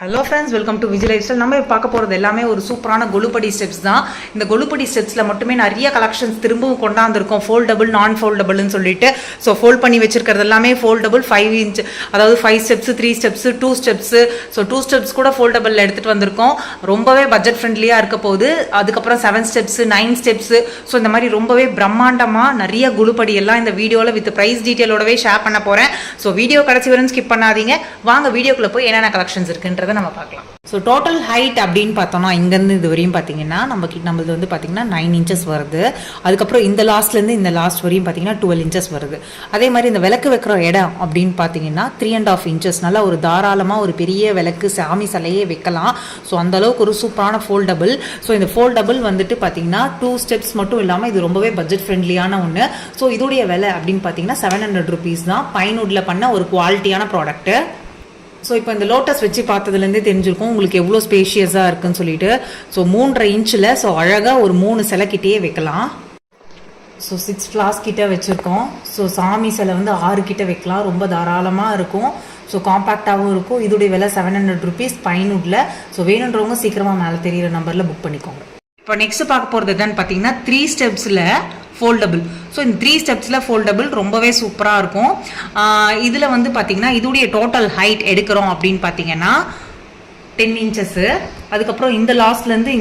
Hello friends, welcome to Vijay life style. நம்ம பார்க்க போகிறது எல்லாமே ஒரு சூப்பரான கொலுப்படி ஸ்டெப்ஸ் தான். இந்த கொலுப்படி ஸ்டெப்ஸில் மட்டுமே நிறைய கலெக்ஷன்ஸ் திரும்பவும் கொண்டாந்துருக்கோம். ஃபோல்டபுள், நான் ஃபோல்டபுள்னு சொல்லிட்டு. ஸோ ஃபோல்ட் பண்ணி வச்சிருக்கிறது எல்லாமே ஃபோல்டபுள் 5 இன்ச், அதாவது 5 steps, 3 steps, 2 steps. So 2 steps கூட ஃபோல்டபுளில் எடுத்துகிட்டு வந்திருக்கோம். ரொம்பவே பட்ஜெட் ஃப்ரெண்ட்லியாக இருக்க போகுது. அதுக்கப்புறம் 7 ஸ்டெப்ஸு, 9 ஸ்டெப்ஸு. ஸோ இந்த மாதிரி ரொம்பவே பிரம்மாண்டமாக நிறைய கொலுப்படி எல்லாம் இந்த வீடியோவில் வித் ப்ரைஸ் டீட்டெயிலோடவே ஷேர் பண்ண போகிறேன். ஸோ வீடியோ கடைசி வரைக்கும் ஸ்கிப் பண்ணாதீங்க. வாங்க வீடியோக்குள்ளே போய் என்னென்ன கலெக்ஷன்ஸ் இருக்குன்றதை நம்ம பார்க்கலாம். ஸோ டோட்டல் ஹைட் அப்படின்னு பார்த்தோம்னா இங்கேருந்து இது வரையும் பார்த்தீங்கன்னா நம்மளது வந்து பார்த்தீங்கன்னா 9 இன்ச்சஸ் வருது. அதுக்கப்புறம் இந்த லாஸ்ட்லேருந்து இந்த லாஸ்ட் வரையும் பார்த்தீங்கன்னா 12 இன்ச்சஸ் வருது. அதே மாதிரி இந்த விளக்கு வைக்கிற இடம் அப்படின்னு பார்த்தீங்கன்னா 3.5 இன்ச்சஸ். நல்லா ஒரு தாராளமாக ஒரு பெரிய விளக்கு சாமி சிலையே வைக்கலாம். ஸோ அந்தளவுக்கு ஒரு சூப்பரான ஃபோல்டபுள். ஸோ இந்த ஃபோல்டபுள் வந்துட்டு பார்த்தீங்கன்னா 2 ஸ்டெப்ஸ் மட்டும் இல்லாமல் இது ரொம்பவே பட்ஜெட் ஃப்ரெண்ட்லியான ஒன்று. ஸோ இதோடைய விலை அப்படின்னு பார்த்தீங்கன்னா 700 rupees தான். பைன்வுட்ல பண்ண ஒரு குவாலிட்டியான ப்ராடக்ட்டு. ஸோ இப்போ இந்த லோட்டஸ் வச்சு பார்த்ததுலேருந்தே தெரிஞ்சிருக்கும் உங்களுக்கு எவ்வளோ ஸ்பேஷியஸாக இருக்குன்னு சொல்லிட்டு. ஸோ 3.5 இன்ச்சில் ஸோ அழகாக ஒரு 3 சிலைக்கிட்டே வைக்கலாம். ஸோ 6 ஃப்ளாஸ் கிட்ட வச்சுருக்கோம். ஸோ சாமி சிலை வந்து 6 கிட்ட வைக்கலாம். ரொம்ப தாராளமாக இருக்கும். ஸோ காம்பேக்டாகவும் இருக்கும். இதோடைய விலை 700 rupees பைன்வுட்ல. ஸோ வேணுன்றவங்க சீக்கிரமாக மேலே தெரியிற நம்பரில் புக் பண்ணிக்கோங்க. இப்போ நெக்ஸ்ட் பார்க்க போகிறது என்னன்னு பார்த்தீங்கன்னா 3 ஸ்டெப்ஸில் ஃபோல்டபுள். ஸோ இந்த 3 ஸ்டெப்ஸில் ஃபோல்டபுள் ரொம்பவே சூப்பராக இருக்கும். இதில் வந்து பார்த்தீங்கன்னா இதோடைய டோட்டல் ஹைட் எடுக்கிறோம் அப்படின்னு பார்த்தீங்கன்னா 10 இன்ச்சஸ்ஸு. அதுக்கப்புறம் இந்த லாஸ்ட்லேருந்து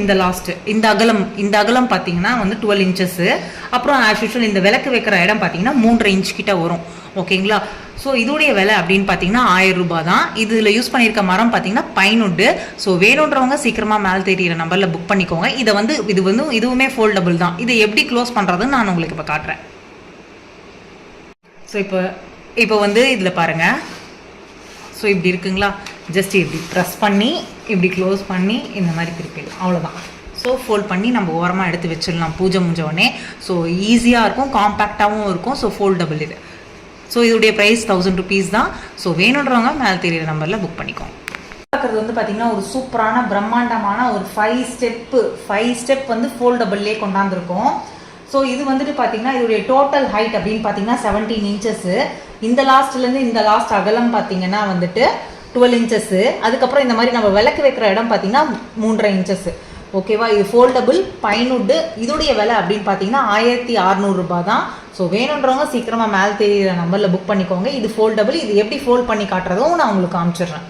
இந்த அகலம் பார்த்தீங்கன்னா வந்து 12 இன்ச்சஸ்ஸு. அப்புறம் ஆஸ் யூஷுவல் இந்த விளக்கு வைக்கிற இடம் பார்த்தீங்கன்னா 3.5 இன்ச் கிட்ட வரும். ஓகேங்களா? ஸோ இதோடைய விலை அப்படின்னு பார்த்தீங்கன்னா 1000 ரூபாய் தான். இதில் யூஸ் பண்ணியிருக்க மரம் பார்த்தீங்கன்னா பைன்வுட்டு. ஸோ வேணுன்றவங்க சீக்கிரமாக மேலே தெரியிற நம்பரில் புக் பண்ணிக்கோங்க. இதுவுமே ஃபோல்டபுள் தான். இதை எப்படி க்ளோஸ் பண்ணுறதுன்னு நான் உங்களுக்கு இப்போ காட்டுறேன். ஸோ இப்போ வந்து இதில் பாருங்கள். ஸோ இப்படி இருக்குங்களா? ஜஸ்ட் இப்படி ப்ரெஸ் பண்ணி இப்படி க்ளோஸ் பண்ணி இந்த மாதிரி திருப்பிடலாம். அவ்வளோதான். ஸோ ஃபோல்ட் பண்ணி நம்ம ஓரமாக எடுத்து வச்சிடலாம் பூஜை முடிஞ்ச உடனே. ஸோ ஈஸியாக இருக்கும், காம்பேக்டாகவும் இருக்கும். ஸோ ஃபோல்டபுள் இது. ஸோ இதோடைய ப்ரைஸ் 1000 rupees தான். ஸோ வேணுன்றவங்க மேலே தெரியிற நம்பரில் புக் பண்ணிக்கோங்க. பார்க்குறது வந்து பார்த்தீங்கன்னா ஒரு சூப்பரான பிரம்மாண்டமான ஒரு 5 ஸ்டெப் வந்து ஃபோல்டபுள்லேயே கொண்டாந்துருக்கோம். ஸோ இது வந்துட்டு பார்த்தீங்கன்னா இதோடைய டோட்டல் ஹைட் அப்படின்னு பார்த்தீங்கன்னா 17 இன்ச்சஸ்ஸு. இந்த லாஸ்ட்லேருந்து இந்த லாஸ்ட் அகலம் பார்த்தீங்கன்னா வந்துட்டு 12 இன்ச்சஸ்ஸு. அதுக்கப்புறம் இந்த மாதிரி நம்ம விளக்கு வைக்கிற இடம் பார்த்தீங்கன்னா 3.5 இன்ச்சஸ்ஸு. ஓகேவா? இது ஃபோல்டபுள் பைன்வுட்டு. இதோடைய விலை அப்படின்னு பார்த்தீங்கன்னா 1600 ரூபாய் தான். ஸோ வேணுன்றவங்க சீக்கிரமாக மேலே தெரியிற நம்பரில் புக் பண்ணிக்கோங்க. இது ஃபோல்டபுள். இது எப்படி ஃபோல்ட் பண்ணி காட்டுறதும் நான் உங்களுக்கு காமிச்சிடுறேன்.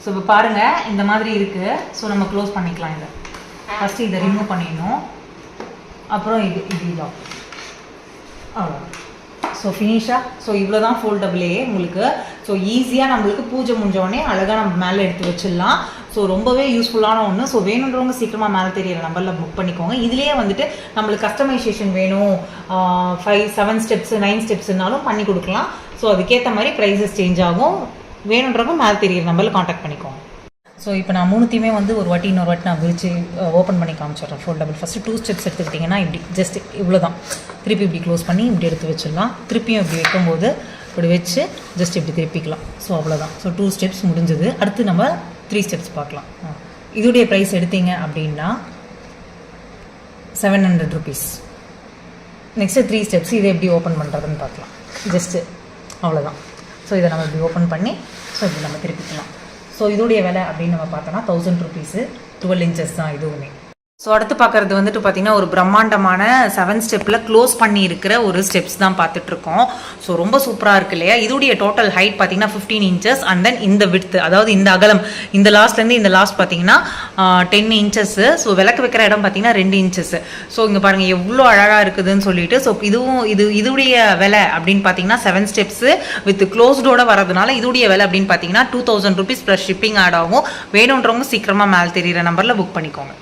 ஸோ இப்போ பாருங்கள், இந்த மாதிரி இருக்குது. ஸோ நம்ம க்ளோஸ் பண்ணிக்கலாம். இதை ஃபஸ்ட்டு இதை ரிமூவ் பண்ணிடணும். அப்புறம் இதுதான் அவ்வளோ. ஸோ ஃபினிஷாக. ஸோ இவ்வளோ தான் ஃபோல்டபுளே உங்களுக்கு. ஸோ ஈஸியாக நம்மளுக்கு பூஜை முடிஞ்சோடனே அழகாக நம்ம மேலே எடுத்து வச்சிடலாம். ஸோ ரொம்பவே யூஸ்ஃபுல்லான ஒன்று. ஸோ வேணுன்றவங்க சீக்கிரமாக மேலே தெரியிற நம்பரில் புக் பண்ணிக்கோங்க. இதுலேயே வந்துட்டு நம்மளுக்கு கஸ்டமைசேஷன் வேணும், 5, 7 ஸ்டெப்ஸு, 9 ஸ்டெப்ஸுனாலும் பண்ணி கொடுக்கலாம். ஸோ அதுக்கேற்ற மாதிரி ப்ரைஸஸ் சேஞ்ச் ஆகும். வேணுன்றவங்க மேலே தெரியிற நம்பரில் காண்டாக்ட் பண்ணிக்கோங்க. ஸோ இப்போ நான் 3த்தையுமே வந்து இன்னொரு வாட்டி நான் விரிச்சு ஓப்பன் பண்ணி காமிச்சிடுறேன். ஃபோல்டபுள் ஃபஸ்ட்டு 2 ஸ்டெப்ஸ் எடுத்துக்கிட்டிங்கன்னா இப்படி ஜஸ்ட் இவ்வளோ தான். திருப்பி இப்படி க்ளோஸ் பண்ணி இப்படி எடுத்து வச்சிடலாம். திருப்பியும் இப்படி வைக்கும்போது இப்படி வச்சு ஜஸ்ட் இப்படி திருப்பிக்கலாம். ஸோ அவ்வளோதான். ஸோ 2 ஸ்டெப்ஸ் முடிஞ்சது. அடுத்து நம்ம 3 ஸ்டெப்ஸ் பார்க்கலாம். இதோடைய ப்ரைஸ் எடுத்தீங்க அப்படின்னா 700 rupees. நெக்ஸ்ட்டு 3 ஸ்டெப்ஸ் இதை எப்படி ஓப்பன் பண்ணுறதுன்னு பார்க்கலாம். ஜஸ்ட்டு அவ்வளோதான். ஸோ இதை நம்ம இப்படி ஓப்பன் பண்ணி ஸோ இப்படி நம்ம திருப்பிக்கலாம். ஸோ இதோடைய விலை அப்படின்னு நம்ம பார்த்தோன்னா 1000 rupees. 12 இன்ச்சஸ் தான் இதுவுமே. ஸோ அடுத்து பார்க்குறது வந்துட்டு பார்த்திங்கன்னா ஒரு பிரம்மாண்டமான 7 ஸ்டெப்பில் க்ளோஸ் பண்ணி இருக்கிற ஒரு ஸ்டெப்ஸ் தான் பார்த்துட்ருக்கோம். ஸோ ரொம்ப சூப்பராக இருக்கு இல்லையா? இதோடைய டோட்டல் ஹைட் பார்த்திங்கன்னா 15 இன்ச்சஸ். அண்ட் தென் இந்த விட்த், அதாவது இந்த அகலம், இந்த லாஸ்ட்லேருந்து இந்த லாஸ்ட் பார்த்திங்கன்னா 10 இன்ச்சஸ்ஸு. ஸோ விளக்கு வைக்கிற இடம் பார்த்திங்கன்னா 2 இன்ச்சஸ்ஸு. ஸோ இங்கே பாருங்கள் எவ்வளோ அழகாக இருக்குதுன்னு சொல்லிட்டு. ஸோ இதோடைய விலை அப்படின்னு பார்த்தீங்கன்னா 7 ஸ்டெப்ஸு வித் க்ளோஸ்டோட வரதுனால இதோடைய விலை அப்படின்னு பார்த்தீங்கன்னா 2000 rupees ப்ளஸ் ஷிப்பிங் ஆட் ஆகும். வேணுன்றவங்க சீக்கிரமாக மேலே தெரியிற நம்பரில் புக் பண்ணிக்கோங்க.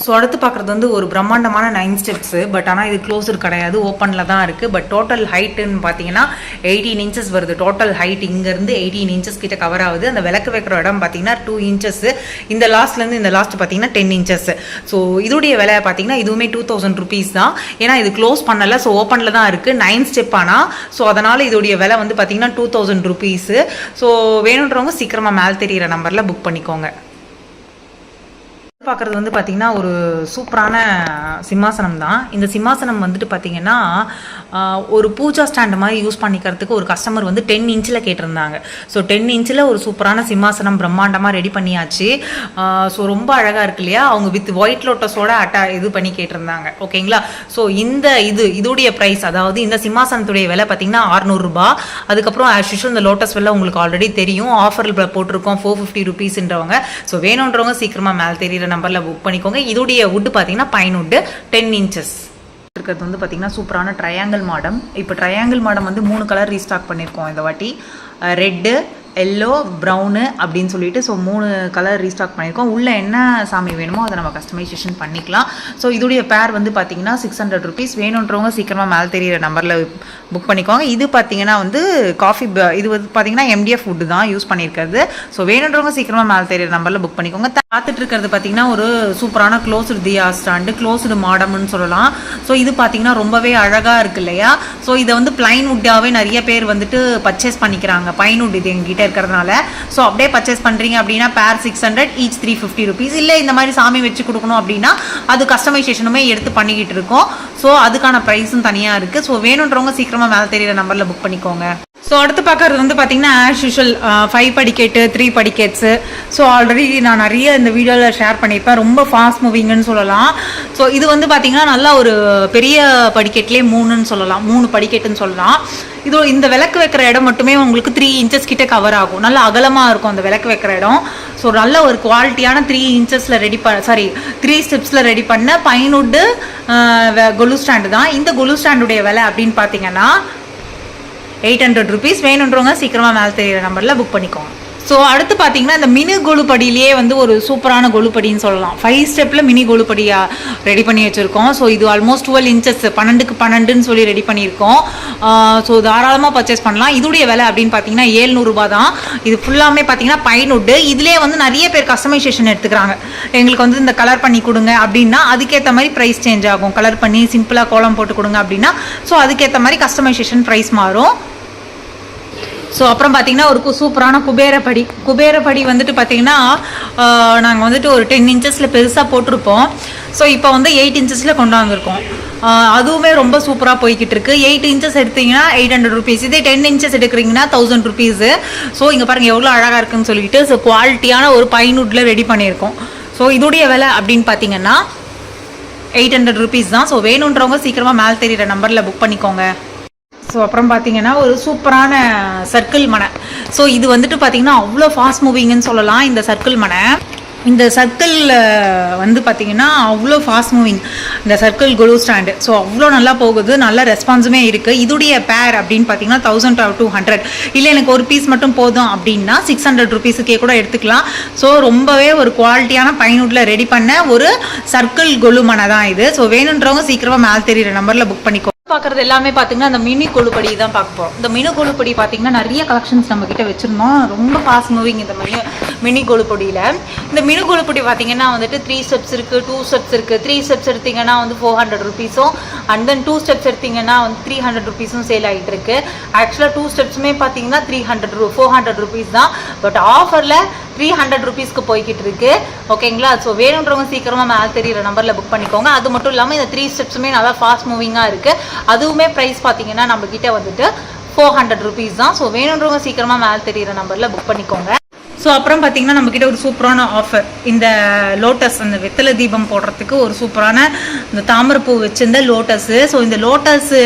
ஸோ அடுத்து பார்க்குறது வந்து ஒரு பிரம்மாண்டமான 9 ஸ்டெப்ஸு. பட் ஆனால் இது க்ளோஸர் கிடையாது, ஓப்பனில் தான் இருக்குது. பட் டோட்டல் ஹைட்டுன்னு பார்த்தீங்கன்னா 18 இன்ச்சஸ் வருது. டோட்டல் ஹைட் இங்கேருந்து 18 இன்ச்சஸ் கிட்ட கவர் ஆகுது. அந்த விளக்கு வைக்கிற இடம் பார்த்தீங்கன்னா 2 இன்ச்சஸ்ஸு. இந்த லாஸ்ட்லேருந்து இந்த லாஸ்ட் பார்த்தீங்கன்னா 10 இன்ச்சஸ். ஸோ இதோடைய விலை பார்த்தீங்கன்னா இதுவுமே 2000 rupees தான். ஏன்னா இது க்ளோஸ் பண்ணலை, ஸோ ஓப்பனில் தான் இருக்குது. 9 ஸ்டெப் ஆனால். ஸோ அதனால் இதோடைய விலை வந்து பார்த்தீங்கன்னா 2000 rupees. ஸோ வேணுன்றவங்க சீக்கிரமாக மேலே தெரியிற நம்பரில் புக் பண்ணிக்கோங்க. பார்க்குறது வந்து பார்த்திங்கன்னா ஒரு சூப்பரான சிம்மாசனம் தான். இந்த சிம்மாசனம் வந்துட்டு பார்த்திங்கன்னா ஒரு பூஜா ஸ்டாண்டு மாதிரி யூஸ் பண்ணிக்கிறதுக்கு ஒரு கஸ்டமர் வந்து 10 இன்ச்சில் கேட்டிருந்தாங்க. ஸோ 10 இன்ச்சில் ஒரு சூப்பரான சிம்மாசனம் பிரம்மாண்டமாக ரெடி பண்ணியாச்சு. ஸோ ரொம்ப அழகாக இருக்கு இல்லையா? அவங்க வித் ஒயிட் லோட்டஸோட இது பண்ணி கேட்டிருந்தாங்க. ஓகேங்களா? ஸோ இதோடைய ப்ரைஸ், அதாவது இந்த சிம்மாசனத்துடைய விலை பார்த்திங்கன்னா 600 ரூபாய். அதுக்கப்புறம் ஆஸ் யூஷுவல் இந்த லோட்டஸ் விலை உங்களுக்கு ஆல்ரெடி தெரியும், ஆஃபரில் போட்டிருக்கோம் 450 ருபீஸ்ன்றவங்க. ஸோ வேணுன்றவங்க சீக்கிரமாக மேலே தெரியிற நம்பரில் புக் பண்ணிக்கோங்க. இதோடைய வுட்டு பார்த்தீங்கன்னா பைன் வுட்டு 10 இன்ச்சஸ் இருக்கிறது வந்து பார்த்தீங்கன்னா சூப்பரான ட்ரையாங்கிள் மாடம். இப்போ ட்ரையாங்கிள் மாடம் வந்து 3 கலர் ரீஸ்டாக் பண்ணியிருக்கோம் இந்த வாட்டி. ரெட்டு, எல்லோ, ப்ரௌனு அப்படின்னு சொல்லிட்டு ஸோ 3 கலர் ரீஸ்டாக் பண்ணியிருக்கோம். உள்ளே என்ன சாமி வேணுமோ அதை நம்ம கஸ்டமைசேஷன் பண்ணிக்கலாம். ஸோ இதோடைய பேர் வந்து பார்த்தீங்கன்னா 600 ருபீஸ். வேணுன்றவங்க சீக்கிரமாக மேலே தெரியிற நம்பரில் புக் பண்ணிக்கோங்க. இது பார்த்தீங்கன்னா வந்து இது வந்து பார்த்தீங்கன்னா MDF வுட்டு தான் யூஸ் பண்ணியிருக்கிறது. ஸோ வேணுன்றவங்க சீக்கிரமாக மேலே தெரியிற நம்பரில் புக் பண்ணிக்கோங்க. பார்த்துட்டு இருக்கிறது பார்த்தீங்கன்னா ஒரு சூப்பரான க்ளோஸ்டு தியா ஸ்டாண்டு, க்ளோஸ்டு மாடம்னு சொல்லலாம். ஸோ இது பார்த்தீங்கன்னா ரொம்பவே அழகாக இருக்கு இல்லையா? ஸோ இதை வந்து பிளைன் வுட்டாகவே நிறைய பேர் வந்துட்டு பர்ச்சேஸ் பண்ணிக்கிறாங்க. பைன் வுட் இது எங்கிட்ட இருக்கிறதுனால. ஸோ அப்படியே பர்ச்சேஸ் பண்ணுறீங்க அப்படின்னா பேர் 600, ஈச் 350 ருபீஸ். இல்லை இந்த மாதிரி சாமி வச்சு கொடுக்கணும் அப்படின்னா அது கஸ்டமைசேஷனுமே எடுத்து பண்ணிக்கிட்டு இருக்கோம். ஸோ அதுக்கான ப்ரைஸும் தனியாக இருக்குது. ஸோ வேணுன்றவங்க சீக்கிரமாக மேலே தெரியிற நம்பரில் புக் பண்ணிக்கோங்க. ஸோ அடுத்து பார்க்கறது வந்து பார்த்தீங்கன்னா ஆஸ் யூஷுவல் 5 படிக்கெட்டு, 3 படிக்கெட்ஸு. ஸோ ஆல்ரெடி நான் நிறைய இந்த வீடியோவில் ஷேர் பண்ணியிருப்பேன். ரொம்ப ஃபாஸ்ட் மூவிங்னு சொல்லலாம். ஸோ இது வந்து பார்த்தீங்கன்னா நல்லா ஒரு பெரிய படிக்கெட்லேயே 3ன்னு சொல்லலாம், 3 படிக்கெட்டுன்னு சொல்லலாம். இந்த விளக்கு வைக்கிற இடம் மட்டுமே உங்களுக்கு 3 இன்ச்சஸ் கிட்ட கவர் ஆகும். நல்லா அகலமாக இருக்கும் அந்த விளக்கு வைக்கிற இடம். ஸோ நல்ல ஒரு குவாலிட்டியான 3 இன்ச்சஸில் 3 ஸ்டெப்ஸில் ரெடி பண்ண பைன் வுட்டு கொலு ஸ்டாண்டு தான். இந்த கொலு ஸ்டாண்டுடைய விலை அப்படின்னு பார்த்தீங்கன்னா 800 ருபீஸ். வேணுன்றவங்க சீக்கிரமாக மேலே தெரியிற நம்பரில் புக் பண்ணிக்கோங்க. ஸோ அடுத்து பார்த்தீங்கன்னா இந்த மினி கொலுப்படியிலேயே வந்து ஒரு சூப்பரான கொலுப்படின்னு சொல்லலாம். 5 ஸ்டெப்பில் மினி கொலுப்படியாக ரெடி பண்ணி வச்சுருக்கோம். ஸோ இது ஆல்மோஸ்ட் 12 இன்ச்சஸ், 12க்கு 12ன்னு சொல்லி ரெடி பண்ணியிருக்கோம். ஸோ தாராளமாக பர்ச்சேஸ் பண்ணலாம். இதோடைய விலை அப்படின்னு பார்த்தீங்கன்னா 700 ரூபாய் தான். இது ஃபுல்லாமே பார்த்தீங்கன்னா பைன் வுட்டு. இதிலே வந்து நிறைய பேர் கஸ்டமைசேஷன் எடுத்துக்கிறாங்க. எங்களுக்கு வந்து இந்த கலர் பண்ணி கொடுங்க அப்படின்னா அதுக்கேற்ற மாதிரி ப்ரைஸ் சேஞ்ச் ஆகும். கலர் பண்ணி சிம்பிளாக கோலம் போட்டு கொடுங்க அப்படின்னா ஸோ அதுக்கேற்ற மாதிரி கஸ்டமைசேஷன் ப்ரைஸ் மாறும். ஸோ அப்புறம் பார்த்தீங்கன்னா ஒரு சூப்பரான குபேரப்படி வந்துட்டு பார்த்தீங்கன்னா நாங்கள் வந்துட்டு ஒரு 10 இன்ச்சஸில் பெருசாக போட்டிருப்போம். ஸோ இப்போ வந்து 8 இன்ச்சஸில் கொண்டு வந்திருக்கோம். அதுவுமே ரொம்ப சூப்பராக போய்கிட்டு இருக்கு. 8 இன்ச்சஸ் எடுத்தீங்கன்னா 800 ருபீஸ். இதே 10 இன்ச்சஸ் எடுக்கிறீங்கன்னா 1000 ருபீஸு. ஸோ இங்கே பாருங்கள் எவ்வளோ அழகாக இருக்குன்னு சொல்லிட்டு ஸோ குவாலிட்டியான ஒரு பைன் வுட்டில் ரெடி பண்ணியிருக்கோம். ஸோ இதோடைய விலை அப்படின்னு பார்த்தீங்கன்னா 800 ருபீஸ் தான். ஸோ வேணுன்றவங்க சீக்கிரமாக மேலே தெரியிற நம்பரில் புக் பண்ணிக்கோங்க. ஸோ அப்புறம் பார்த்தீங்கன்னா ஒரு சூப்பரான சர்க்கிள் மனை. ஸோ இது வந்துட்டு பார்த்தீங்கன்னா அவ்வளோ ஃபாஸ்ட் மூவிங்னு சொல்லலாம். இந்த சர்க்கிள் மனை, இந்த சர்க்கிளில் வந்து பார்த்தீங்கன்னா அவ்வளோ ஃபாஸ்ட் மூவிங் இந்த சர்க்கிள் கொலு ஸ்டாண்டு. ஸோ அவ்வளோ நல்லா போகுது, நல்ல ரெஸ்பான்ஸுமே இருக்குது. இதோடைய பேர் அப்படின்னு பார்த்தீங்கன்னா 1200. இல்லை எனக்கு ஒரு பீஸ் மட்டும் போதும் அப்படின்னா 600 ருபீஸுக்கே கூட எடுத்துக்கலாம். ஸோ ரொம்பவே ஒரு குவாலிட்டியான பைன் வுட்டில் ரெடி பண்ண ஒரு சர்க்கிள் கொலு மனை தான் இது. ஸோ வேணுன்றவங்க சீக்கிரமாக மேலே தெரியிற நம்பரில் புக் பண்ணிக்கோ. பார்க்குறது எல்லாமே பார்த்தீங்கன்னா இந்த மினி கொலுப்படி தான் பார்க்க போகிறோம். இந்த மினி கொலுப்படி பார்த்தீங்கன்னா நிறைய கலெக்ஷன்ஸ் நம்மக்கிட்ட வச்சுருந்தோம். ரொம்ப ஃபாஸ்ட் மூவிங் இந்த மினி கொலுப்படியில். இந்த மினி கொலுப்படி பார்த்தீங்கன்னா வந்துட்டு 3 ஸ்டெப்ஸ் இருக்குது, 2 ஸ்டெப்ஸ் இருக்குது. 3 ஸ்டெப்ஸ் எடுத்திங்கன்னா வந்து 400 ருபீஸும், அண்ட் தென் 2 ஸ்டெப்ஸ் எடுத்திங்கன்னா வந்து 300 ருபீஸும் சேல் ஆகிட்டு இருக்கு. ஆக்சுவலாக 2 ஸ்டெப்ஸுமே பார்த்தீங்கன்னா 400 ருபீஸ் தான். பட் ஆஃபரில் 300 ருபீஸ்க்கு போய்கிட்டு இருக்கு. ஓகேங்களா? ஸோ வேணுன்றவங்க சீக்கிரமாக மேலே தெரியிற நம்பரில் புக் பண்ணிக்கோங்க. அது மட்டும் இல்லாமல் இந்த 3 ஸ்டெப்ஸுமே நல்லா ஃபாஸ்ட் மூவிங்காக இருக்குது. அதுவுமே ப்ரைஸ் பார்த்தீங்கன்னா நம்மக்கிட்ட வந்துட்டு 400 ருபீஸ் தான். ஸோ வேணுன்றவங்க சீக்கிரமாக மேலே தெரியிற நம்பரில் புக் பண்ணிக்கோங்க. ஸோ அப்புறம் பார்த்தீங்கன்னா நம்மக்கிட்ட ஒரு சூப்பரான ஆஃபர். இந்த லோட்டஸ், அந்த வெத்தலை தீபம் போடுறதுக்கு ஒரு சூப்பரான இந்த தாமரைப்பூ வச்சிருந்த லோட்டஸு. ஸோ இந்த லோட்டஸு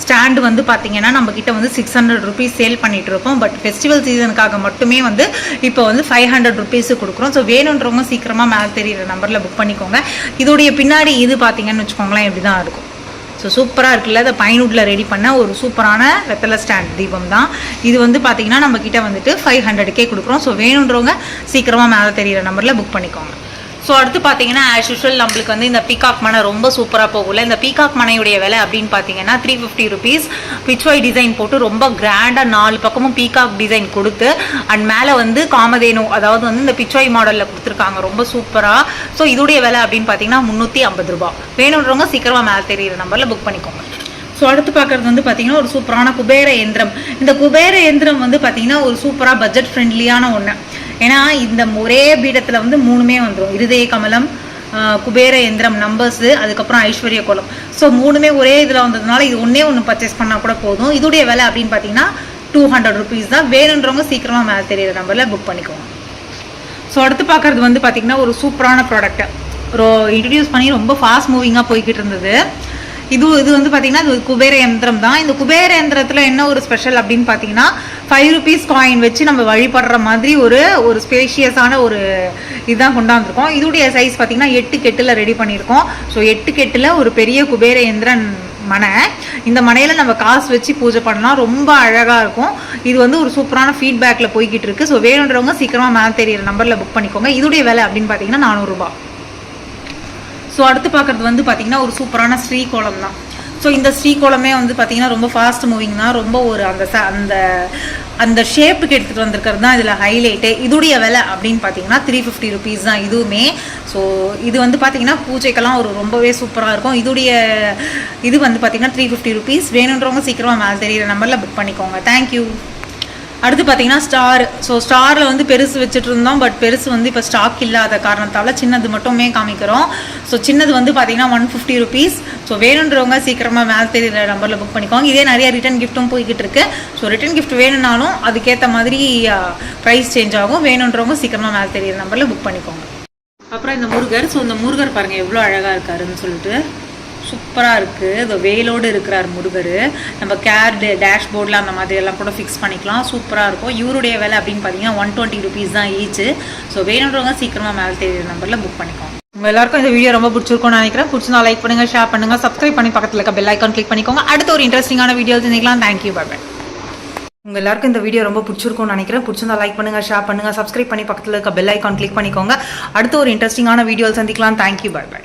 ஸ்டாண்டு வந்து பார்த்தீங்கன்னா நம்மக்கிட்ட வந்து 600 ருபீஸ் சேல் பண்ணிகிட்டு இருக்கோம். பட் ஃபெஸ்டிவல் சீசனுக்காக மட்டுமே வந்து இப்போ வந்து 500 ருபீஸு கொடுக்குறோம். ஸோ வேணுன்றவங்க சீக்கிரமாக மேலே தெரியிற நம்பரில் புக் பண்ணிக்கோங்க. இதோடைய பின்னாடி இது பார்த்தீங்கன்னு வச்சுக்கோங்களேன், இப்படி தான் இருக்கும். ஸோ சூப்பராக இருக்குல்ல, இந்த பைன் வுட்டில் ரெடி பண்ண ஒரு சூப்பரான வெத்தலை ஸ்டாண்ட் தீபம் தான் இது. வந்து பார்த்தீங்கன்னா நம்மக்கிட்ட வந்துட்டு 500க்கே கொடுக்குறோம். ஸோ வேணுன்றவங்க சீக்கிரமாக மேலே தெரியிற நம்பரில் புக் பண்ணிக்கோங்க. ஸோ அடுத்து பார்த்தீங்கன்னா ஆஸ் யூஷுவல் நம்மளுக்கு வந்து இந்த பீகாக் மனை ரொம்ப சூப்பராக போகல. இந்த பீகாக் மனையுடைய விலை அப்படின்னு பார்த்தீங்கன்னா 350 ருபீஸ். பிச்வாய் டிசைன் போட்டு ரொம்ப கிராண்டாக 4 பக்கமும் பீகாக் டிசைன் கொடுத்து அண்ட் மேலே வந்து காமதேனு, அதாவது வந்து இந்த பிச்வாய் மாடலில் கொடுத்துருக்காங்க ரொம்ப சூப்பராக. ஸோ இதோடைய விலை அப்படின்னு பார்த்தீங்கன்னா 350 ரூபா. வேணுன்றவங்க சீக்கிரமாக மேலே தெரியிற நம்பரில் புக் பண்ணிக்கோங்க. ஸோ அடுத்து பார்க்குறது வந்து பார்த்தீங்கன்னா ஒரு சூப்பரான குபேர எந்திரம். இந்த குபேர எந்திரம் வந்து பார்த்தீங்கன்னா ஒரு சூப்பராக பட்ஜெட் ஃப்ரெண்ட்லியான ஒன்று. ஏன்னா இந்த ஒரே பீடத்தில் வந்து 3மே வந்துடும். இருதய கமலம், குபேர யந்திரம் நம்பர்ஸு, அதுக்கப்புறம் ஐஸ்வர்ய கோலம். ஸோ 3மே ஒரே இதில் வந்ததுனால இது ஒன்று பர்ச்சேஸ் பண்ணால் கூட போதும். இதோடைய விலை அப்படின்னு பார்த்தீங்கன்னா 200 ருபீஸ் தான். வேணுன்றவங்க சீக்கிரமாக மேலே தெரியிற நம்பரில் புக் பண்ணிக்கோங்க. ஸோ அடுத்து பார்க்குறது வந்து பார்த்திங்கன்னா ஒரு சூப்பரான ப்ராடக்ட்டு இன்ட்ரடியூஸ் பண்ணி ரொம்ப ஃபாஸ்ட் மூவிங்காக போய்கிட்டு இருந்தது. இது வந்து பார்த்தீங்கன்னா இது குபேர யந்திரம் தான். இந்த குபேர யந்திரத்தில் என்ன ஒரு ஸ்பெஷல் அப்படின்னு பார்த்தீங்கன்னா 5 ருபீஸ் காயின் வச்சு நம்ம வழிபடுற மாதிரி ஒரு ஸ்பேஷியஸான ஒரு இதுதான் கொண்டாந்துருக்கோம். இதோடைய சைஸ் பார்த்தீங்கன்னா 8 கெட்டில் ரெடி பண்ணியிருக்கோம். ஸோ 8 கெட்டில் ஒரு பெரிய குபேர யந்திரன் மனை. இந்த மனையில் நம்ம காசு வச்சு பூஜை பண்ணலாம், ரொம்ப அழகாக இருக்கும். இது வந்து ஒரு சூப்பரான ஃபீட்பேக்கில் போய்கிட்டு இருக்குது. ஸோ வேணுன்றவங்க சீக்கிரமாக மேலே தெரியிற நம்பரில் புக் பண்ணிக்கோங்க. இதோடைய விலை அப்படின்னு பார்த்தீங்கன்னா 400 ரூபாய். ஸோ அடுத்து பார்க்குறது வந்து பார்த்திங்கன்னா ஒரு சூப்பரான ஸ்ரீகோலம் தான். ஸோ இந்த ஸ்ரீகோலமே வந்து பார்த்திங்கன்னா ரொம்ப ஃபாஸ்ட் மூவிங் தான். ரொம்ப ஒரு அந்த ஷேப்புக்கு எடுத்துகிட்டு வந்திருக்கிறது தான் இதில் ஹைலைட்டு. இதோடைய விலை அப்படின்னு பார்த்தீங்கன்னா 350 ருபீஸ் தான் இதுவுமே. ஸோ இது வந்து பார்த்திங்கன்னா பூஜைக்கெல்லாம் ரொம்பவே சூப்பராக இருக்கும். இது வந்து பார்த்திங்கன்னா 350 ருபீஸ். வேணுன்றவங்க சீக்கிரமாக மேலே தெரியிற நம்பரில் புக் பண்ணிக்கோங்க. தேங்க்யூ. அடுத்து பார்த்தீங்கன்னா ஸ்டார். ஸோ ஸ்டாரில் வந்து பெருசு வச்சுட்டு இருந்தோம், பட் பெருசு வந்து இப்போ ஸ்டாக் இல்லாத காரணத்தால் சின்னது மட்டுமே காமிக்கிறோம். ஸோ சின்னது வந்து பார்த்தீங்கன்னா 150 ருபீஸ். ஸோ வேணுன்றவங்க சீக்கிரமாக மேலே தெரியிற நம்பரில் புக் பண்ணிக்கோங்க. இதே நிறைய ரிட்டன் கிஃப்ட்டும் போய்கிட்டு இருக்கு. ஸோ ரிட்டன் கிஃப்ட் வேணும்னாலும் அதுக்கேற்ற மாதிரி ப்ரைஸ் சேஞ்ச் ஆகும். வேணுன்றவங்க சீக்கிரமாக மேலே தெரியிற நம்பரில் புக் பண்ணிக்கோங்க. அப்புறம் இந்த முருகர். ஸோ இந்த முருகர் பாருங்கள் எவ்வளோ அழகாக இருக்காருன்னு சொல்லிட்டு சூப்பராக இருக்குது. இது வெயிலோடு இருக்கிறார் முருகர். நம்ம டேஷ்போர்டில் அந்த மாதிரி எல்லாம் கூட ஃபிக்ஸ் பண்ணிக்கலாம். சூப்பராக இருக்கும். இவருடைய விலை அப்படின்னு பார்த்தீங்கன்னா 120 ருபீஸ் தான் ஈச்சு. ஸோ வேணுன்றவங்க சீக்கிரமாக மேலே தெரியுற நம்பரில் புக் பண்ணிக்கோங்க. உங்கள் எல்லாருக்கும் இந்த வீடியோ ரொம்ப பிடிச்சிருக்கும்னு நினைக்கிறேன். பிடிச்சிருந்தா லைக் பண்ணுங்கள், ஷேர் பண்ணுங்கள், சப்ஸ்கிரைப் பண்ணி பக்கத்தில் இருக்க பெல் ஐக்கான் கிளிக் பண்ணிக்கோங்க. அடுத்த ஒரு இன்ட்ரெஸ்டிங்கான வீடியோ தெரிஞ்சுக்கலாம். Thank you, bye bye. உங்கள் எல்லாருக்கும் இந்த வீடியோ ரொம்ப பிடிச்சிருக்கும்னு நினைக்கிறேன். பிடிச்சிருந்தா லைக் பண்ணுங்கள், ஷேர் பண்ணுங்கள், சப்ஸ்கிரைப் பண்ணி பக்கத்தில் இருக்க பெல் ஐக்கான் கிளிக் பண்ணிக்கோங்க. அடுத்த ஒரு இன்ட்ரெஸ்டிங்கான வீடியோ சந்திக்கலாம். Thank you, bye by.